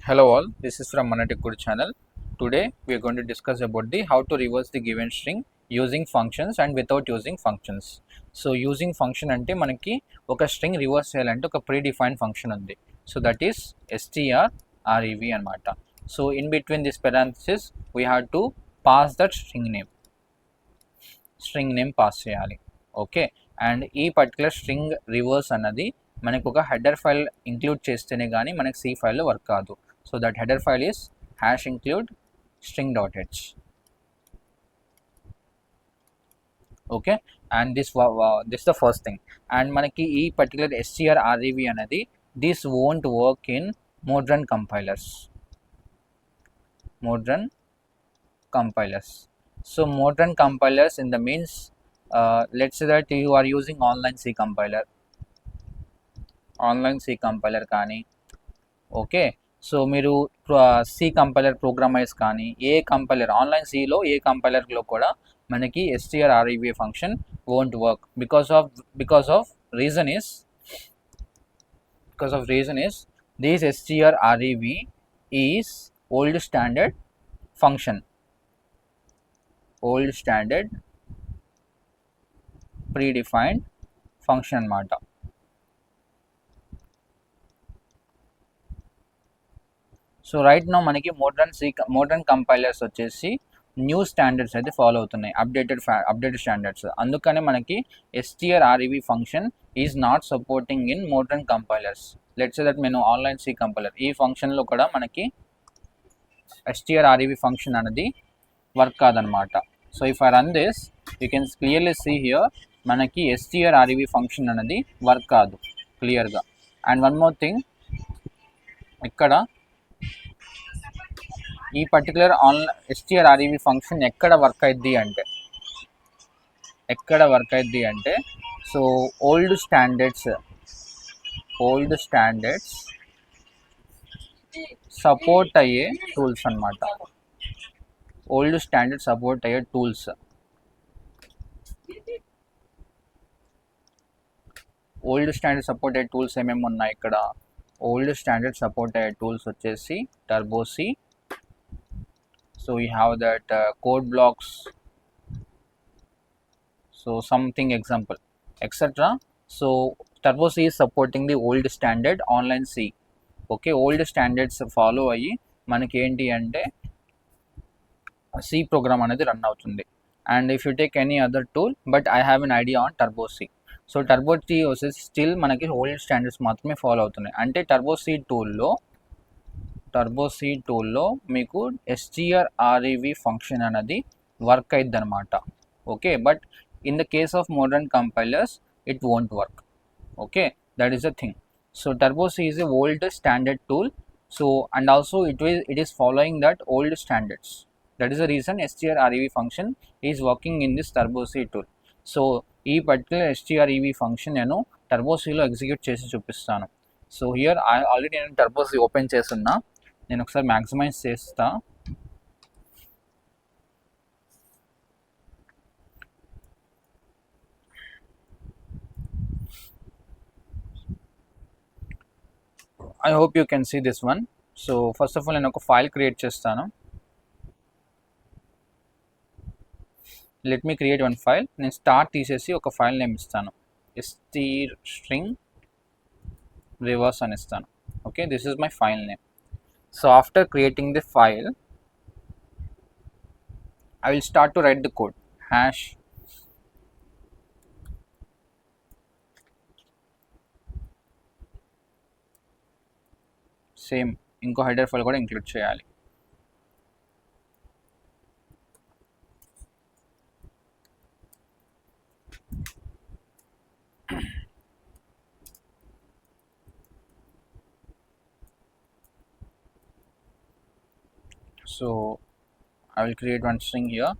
Hello all, this is from Manatech Guru channel. Today we are going to discuss about the how to reverse the given string using functions and without using functions. So using function అంటే మనకి ఒక string reverse చేయాలంటే ఒక pre defined function ఉంది. So that is strrev అనమాట. So in between this parenthesis we have to pass that string name pass చేయాలి. Okay, and ఈ particular string reverse అన్నది మనకు ఒక హెడర్ ఫైల్ ఇంక్లూడ్ చేస్తేనే కానీ మనకి సి ఫైల్లో వర్క్ కాదు. So that header file is #include string.h. Okay, and this the first thing. And మనకి ఈ పర్టికులర్ strrev అనేది this won't work in modern compilers. So modern compilers in the means let's say that you are using online C compiler కానీ okay. So మీరు C compiler ప్రోగ్రామైజ్ కానీ ఏ compiler online సిలో ఏ కంపైలర్లో కూడా మనకి strrev function won't work because of reason is this strrev is old standard predefined function అన్నమాట. So right now మనకి modern compilers వచ్చేసి new standards అయితే ఫాలో అవుతున్నాయి, అప్డేటెడ్ స్టాండర్డ్స్. అందుకనే మనకి strrev function is not supporting in modern compilers. Let's say that నేను online C compiler ఈ ఫంక్షన్లో కూడా మనకి strrev ఫంక్షన్ అనేది వర్క్ కాదనమాట. So if I run this you can clearly see here మనకి strrev ఫంక్షన్ అనేది వర్క్ కాదు క్లియర్గా. అండ్ వన్ మోర్ థింగ్, ఇక్కడ ఈ పర్టికులర్ strrev ఫంక్షన్ ఎక్కడ వర్క్ అయింది అంటే సో ఓల్డ్ స్టాండర్డ్స్ సపోర్ట్ అయ్యే టూల్స్ అన్నమాట. ఓల్డ్ స్టాండర్డ్ సపోర్ట్ అయ్యే టూల్స్ ఏమేమి ఉన్నాయి ఇక్కడ? ఓల్డ్ స్టాండర్డ్ సపోర్ట్ అయ్యే టూల్స్ వచ్చేసి turbo C. So we have that code blocks, so something example etc. So turbo C is supporting the old standard online C. Okay, old standards follow అయ్యి మనకి ఏంటి అంటే C program అనేది run అవుతుంది. And if you take any other tool, but I have an idea on turbo C. So turbo C వచ్చేసి still మనకి old standards మాత్రమే follow అవుతున్నాయి. అంటే టర్బో C టూల్లో మీకు strrev ఫంక్షన్ అనేది వర్క్ అయింది అనమాట. Okay, but in the case of modern compilers it won't work. Okay, that is the thing. So turbo C is a old standard tool. So and also it is following that old standards. That is the reason strrev function is working in this turbo C tool. So ఈ particular strrev function నేను turbo సిలో execute చేసి చూపిస్తాను. So here already నేను turbo C open చేస్తున్నా. నేను ఒకసారి maximize చేస్తా. I hope you can see this one. So first of all నేను ఒక ఫైల్ క్రియేట్ చేస్తాను. Let me create one file. నేను స్టార్ట్ తీసేసి ఒక ఫైల్ నేమ్ ఇస్తాను, string reverse అని ఇస్తాను. Okay, this is my file name. So after creating the file, I will start to write the code. Same ఇంకో header file కూడా include చేయాలి. So I will create one string here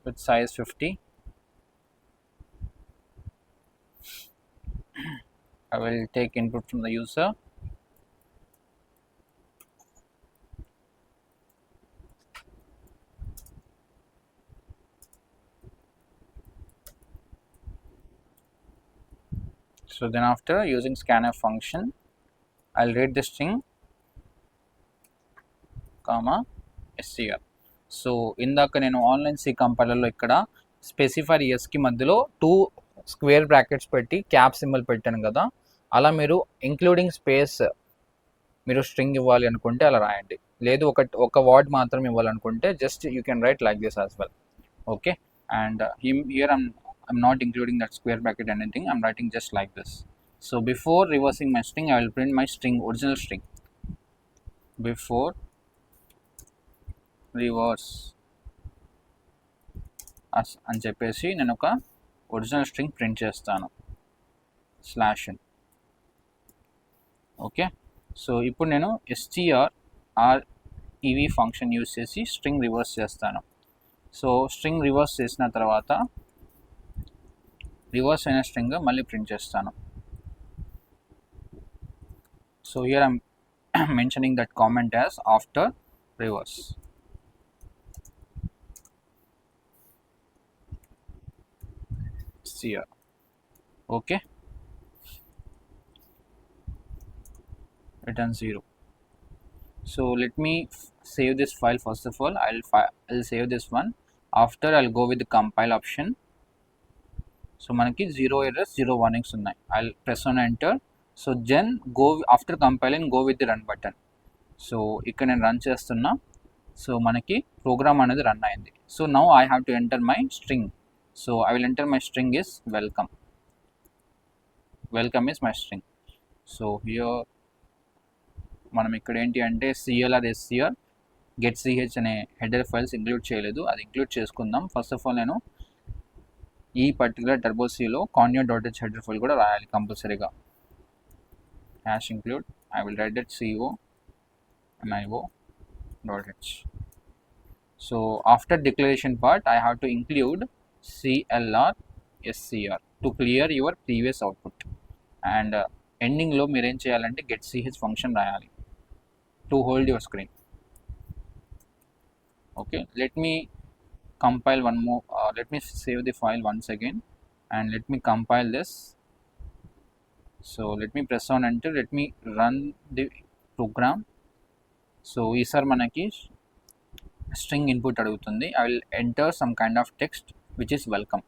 with size 50. I will take input from the user. So then after using scanf function, I'll read the string comma str. So ఇందాక నేను online C కంపైలర్లో ఇక్కడ specifier ఎస్కి మధ్యలో 2 square brackets పెట్టి cap symbol పెట్టాను కదా, అలా మీరు including space మీరు స్ట్రింగ్ ఇవ్వాలి అనుకుంటే అలా రాయండి. లేదు ఒక వర్డ్ మాత్రం ఇవ్వాలనుకుంటే just you can write like this as well. Okay, and here I'm not including that square bracket anything, I'm writing just like this. So before reversing my string, I will print my string, original string. Before reverse అని చెప్పేసి నేను ఒక original string print చేస్తాను /n. Okay, so ఇప్పుడు నేను strrev function use చేసి string reverse చేస్తాను. So string reverse చేసిన తర్వాత రివర్స్ అయిన స్ట్రింగ్ మళ్ళీ ప్రింట్ చేస్తాను. So here I'm mentioning that comment as after reverse. Here. Okay, return 0. So let me save this file. First of all, I'll save this one. After I'll go with the compile option. So manaki 0 errors, 0 warnings unnai. I'll press on enter. So then go after compiling, go with the run button. So ikkada nenu run chestunna. So manaki program anadi run ayindi. So now I have to enter my string. So I will enter my string is welcome. Welcome is my string. So here మనం ఇక్కడ ఏంటి అంటే clr scr get ch అనే header files include చేయలేదు, అది include చేసుకుందాం. First of all నేను ఈ పర్టికులర్ టర్బో సిలో conio.h హెడర్ ఫైల్ కూడా రాయాలి కంపల్సరీగా. #include I will write that conio.h. So after declaration part I have to include clr scr to clear your previous output, and ending లో మీరు ఏం చేయాలంటే get ch ఫంక్షన్ రాయాలి to hold your screen. Okay, let me compile one more, let me save the file once again and let me compile this. So let me press on enter, let me run the program. So ఈసారి మనకి string input అడుగుతుంది. I will enter some kind of text which is welcome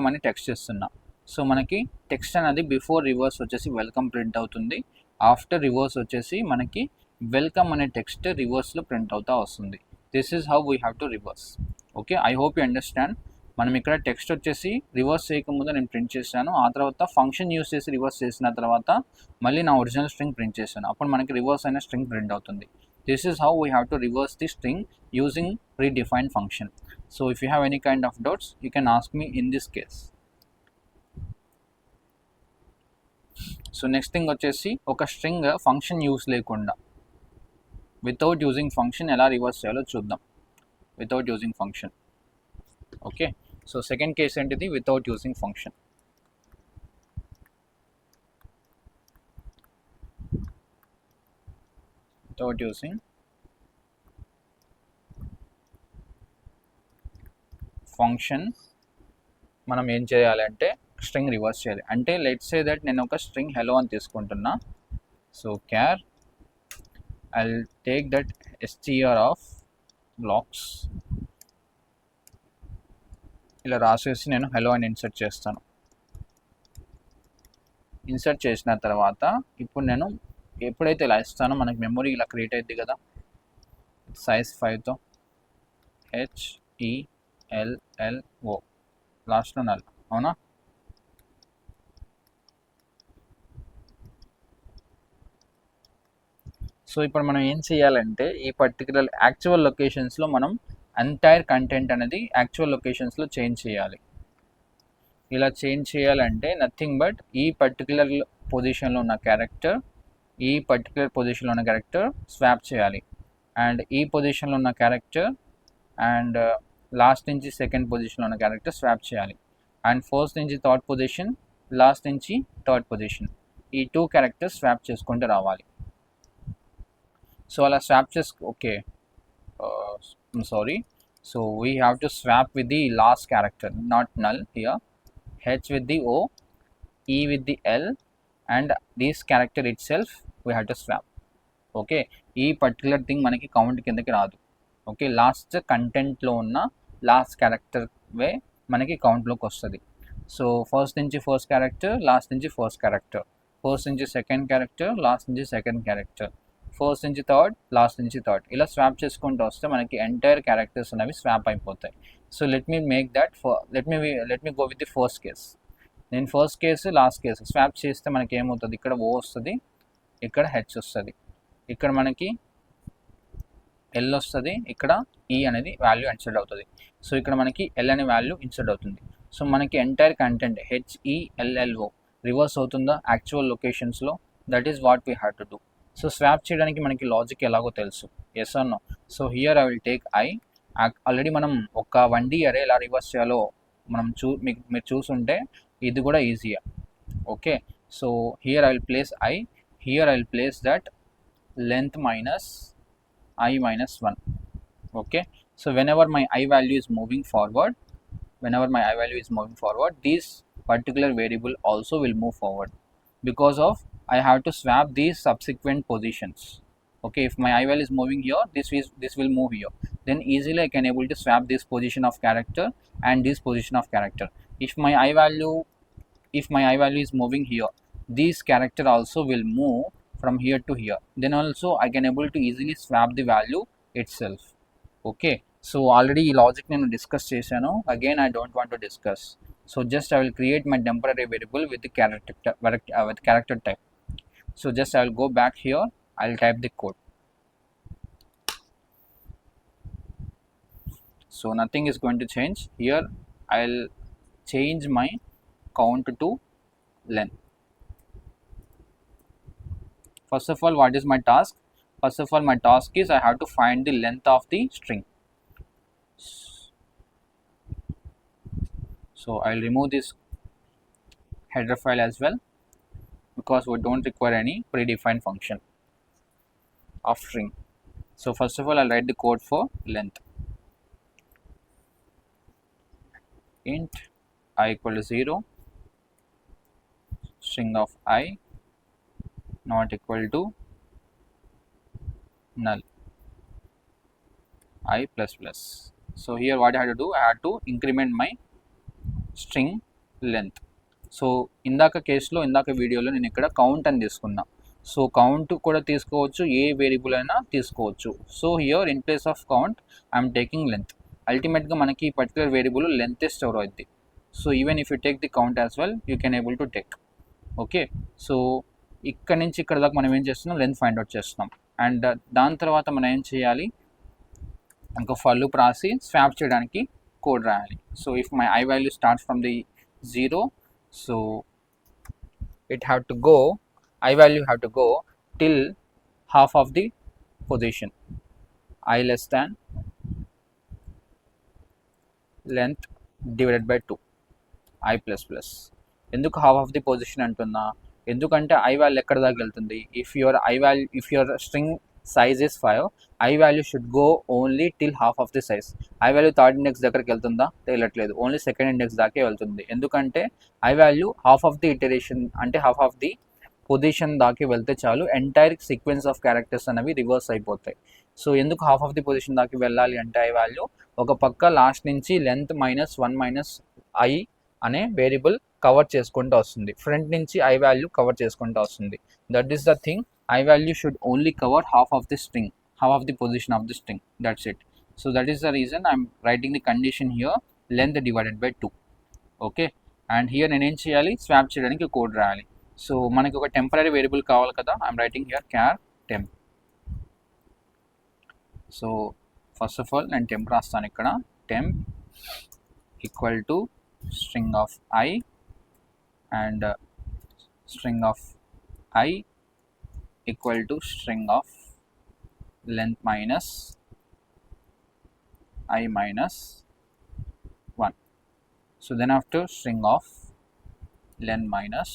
అని text చేస్తున్నా. So మనకి text అనేది before reverse వచ్చేసి welcome print అవుతుంది, after reverse వచ్చేసి మనకి వెల్కమ్ అనే టెక్స్ట్ రివర్స్లో ప్రింట్ అవుతా వస్తుంది. This is how we have to reverse. Okay, I hope you understand. మనం ఇక్కడ టెక్స్ట్ వచ్చేసి రివర్స్ చేయకముందు నేను ప్రింట్ చేశాను, ఆ తర్వాత ఫంక్షన్ యూస్ చేసి రివర్స్ చేసిన తర్వాత మళ్ళీ నా ఒరిజినల్ స్ట్రింగ్ ప్రింట్ చేశాను, అప్పుడు మనకి రివర్స్ అయిన స్ట్రింగ్ ప్రింట్ అవుతుంది. This is how we have to reverse the string using predefined function. So if you have any kind of doubts, you can ask me in this case. So next thing వచ్చేసి ఒక string function use లేకుండా without using function ఎలా reverse చేయాలో చూద్దాం. Without using function. Okay, so second case ఏంటిది? Without using function. Without using function మనం ఏం చేయాలంటే స్ట్రింగ్ రివర్స్ చేయాలి. అంటే లెట్స్ సే దట్ నేను ఒక స్ట్రింగ్ హెలో అని తీసుకుంటున్నా. So క్యార్ I'll take that str of blacks ఇలా రాసేసి నేను హెలో అని ఇన్సర్ట్ చేస్తాను. ఇన్సర్ట్ చేసిన తర్వాత ఇప్పుడు నేను ఎప్పుడైతే ఇలా ఇస్తానో మనకి మెమొరీ ఇలా క్రియేట్ అవుతుంది కదా సైజ్ 5తో HELLO లాస్ట్లో నల్, అవునా? సో ఇప్పుడు మనం ఏం చేయాలంటే ఈ పర్టికులర్ యాక్చువల్ లొకేషన్స్లో మనం ఎంటైర్ కంటెంట్ అనేది యాక్చువల్ లొకేషన్స్లో చేంజ్ చేయాలి. ఇలా చేంజ్ చేయాలంటే నథింగ్ బట్ ఈ పర్టికులర్ పొజిషన్లో ఉన్న క్యారెక్టర్ ఈ పర్టికులర్ పొజిషన్లో ఉన్న క్యారెక్టర్ స్వాప్ చేయాలి, అండ్ ఈ పొజిషన్లో ఉన్న క్యారెక్టర్ అండ్ లాస్ట్ నుంచి సెకండ్ పొజిషన్లో ఉన్న క్యారెక్టర్ స్వాప్ చేయాలి, అండ్ ఫస్ట్ నుంచి థర్డ్ పొజిషన్, లాస్ట్ నుంచి థర్డ్ పొజిషన్, ఈ 2 క్యారెక్టర్స్ స్వాప్ చేసుకుంటూ రావాలి. సో అలా swap okay sorry, so we have to swap with the last character, not null here. H with the O, E with the L, and this character itself we have to swap. Okay, ఈ particular thing మనకి count కిందకి రాదు. Okay, last కంటెంట్లో ఉన్న last character వే మనకి కౌంట్లోకి వస్తుంది. So first నుంచి first character, last నుంచి ఫస్ట్ క్యారెక్టర్, ఫస్ట్ నుంచి సెకండ్ క్యారెక్టర్, లాస్ట్ నుంచి సెకండ్ క్యారెక్టర్, ఫస్ట్ నుంచి థర్డ్, లాస్ట్ నుంచి థర్డ్, ఇలా స్వాప్ చేసుకుంటూ వస్తే మనకి ఎంటైర్ క్యారెక్టర్స్ అనేవి స్వాప్ అయిపోతాయి. So let me make that let me go with the first case. నేను first case last case swap చేస్తే మనకి ఏమవుతుంది, ఇక్కడ ఓ వస్తుంది, ఇక్కడ హెచ్ వస్తుంది, ఇక్కడ మనకి ఎల్ వస్తుంది, ఇక్కడ ఈ అనేది వాల్యూ ఇన్సర్ట్ అవుతుంది. సో ఇక్కడ మనకి ఎల్ అనే వాల్యూ ఇన్సర్ట్ అవుతుంది. సో మనకి ఎంటైర్ కంటెంట్ హెచ్ఈఎల్ఎల్ఓ రివర్స్ అవుతుందా యాక్చువల్ లొకేషన్స్లో? That is what we have to do. So swap చేయడానికి మనకి లాజిక్ ఎలాగో తెలుసు, yes or no? So here I will take I. Already మనం ఒక 1D అరే ఎలా రివర్స్ చేయాలో మనం మీరు చూసుంటే ఇది కూడా ఈజీయా. Okay, so here I will place I, here I will place that length minus I minus 1. Okay, so whenever my I value is moving forward, this particular variable also will move forward, because of I have to swap these subsequent positions. Okay, if my I value is moving here, this will move here, then easily I can able to swap this position of character and this position of character. If my I value is moving here, this character also will move from here to here, then also I can able to easily swap the value itself. Okay, so already ఈ logic నేను discuss చేశాను, again I don't want to discuss. So just I will create my temporary variable with the character type. So just I will go back here, I will type the code. So nothing is going to change here. I will change my count to length. First of all, what is my task? First of all, my task is I have to find the length of the string. So I will remove this header file as well, because we don't require any predefined function of string. So first of all, I'll write the code for length. Int I equal to 0, string of I not equal to null I plus plus. So here what I have to do, I have to increment my string length. So ఇందాక కేసులో ఇందాక వీడియోలో నేను ఇక్కడ count అని తీసుకున్నా. So count కూడా తీసుకోవచ్చు, ఏ వేరియబుల్ అయినా తీసుకోవచ్చు. So here in place of count I'm taking length. అల్టిమేట్గా మనకి ఈ పర్టికులర్ వేరియబుల్ లెంత్ స్టోర్ అవుద్ది. So even if you take the count as well, you can able to take. Okay, so ఇక్కడ నుంచి ఇక్కడ దాకా మనం ఏం చేస్తున్నాం, లెంత్ ఫైండ్ అవుట్ చేస్తున్నాం. అండ్ దాని తర్వాత మనం ఏం చేయాలి, ఇంకా ఫర్ లూప్ రాసి స్వాప్ చేయడానికి కోడ్ రాయాలి. So if my I value starts from the 0, so it have to go, I value have to go till half of the position, I less than length divided by 2 I plus plus. ఎందుకు half of the position అంటున్నా, ఎందుకంటే I value ఎక్కడ దాకా వెళ్తుంది, if your string size is 5, I value should go only till half of the size. I value third index దగ్గరికి వెళ్తుందా, వెళ్ళట్లేదు, only second index దాకే వెళ్తుంది. ఎందుకంటే I value half of the iteration అంటే హాఫ్ ఆఫ్ ది పొజిషన్ దాకే వెళ్తే చాలు, entire sequence of characters అనేవి reverse అయిపోతాయి. సో ఎందుకు హాఫ్ ఆఫ్ ది పొజిషన్ దాకా వెళ్ళాలి అంటే I value ఒక పక్క లాస్ట్ నుంచి లెంత్ మైనస్ 1 మైనస్ I అనే వేరియబుల్ కవర్ చేసుకుంటూ వస్తుంది, ఫ్రంట్ నుంచి I value కవర్ చేసుకుంటూ వస్తుంది. That is the thing, I value should only cover half of the string, half of the position of the string, that's it. So that is the reason I'm writing the condition here, length divided by 2. Okay, and here నేను ఏం చేయాలి, swap చేయడానికి code రాయాలి. So మనకి ఒక temporary variable కావాలి కదా, I'm writing here char temp. So first of all నేను టెంప్ రాస్తాను ఇక్కడ, temp equal to string of I and string of I equal to string of length minus I minus 1. So then after string of length minus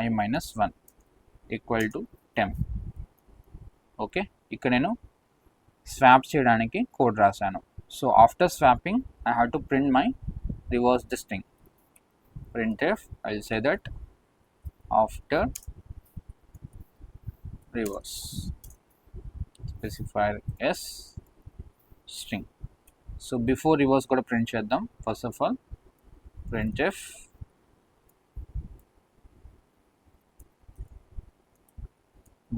I minus 1 equal to temp. Okay, ఇక్కడ నేను swap చేయడానికి code రాశాను. So after swapping I have to print my reverse the string. Printf, I will say that after reverse specifier s string. So before reverse కూడా print చేద్దాం. First of all printf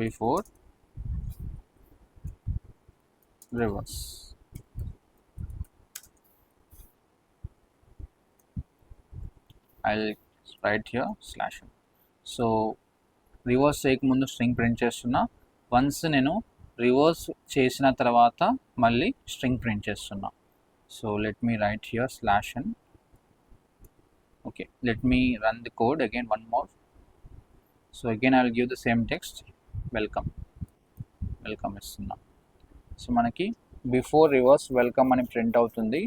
before reverse. I'll write here slash n. So reverse చేయకముందు string print చేస్తున్నా. Once నేను reverse చేసిన తర్వాత మళ్ళీ string print చేస్తున్నా. So let me write here slash n. Okay, let me run the code again one more. So again I will give the same text, welcome ఇస్తున్నా. So మనకి before reverse welcome అని print అవుతుంది.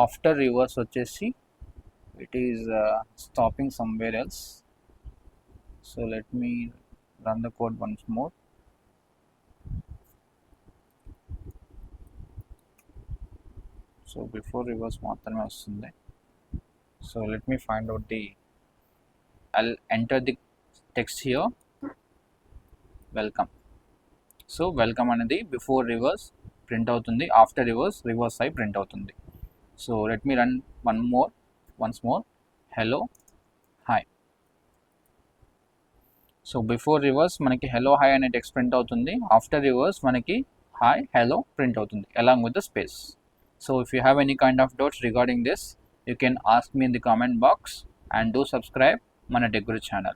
After reverse వచ్చేసి it is stopping somewhere else. So let me run the code once more. So before reverse మాత్రమే వస్తుంది. So let me find out I'll enter the text here, welcome. So welcome అనేది before reverse print అవుతుంది, after reverse side print అవుతుంది. So let me run once more, hello hi. So before reverse మనకి hello hi అనే text print అవుతుంది, after reverse మనకి hi hello print అవుతుంది along with the space. So if you have any kind of doubts regarding this, you can ask me in the comment box and do subscribe mana Tech Guru channel.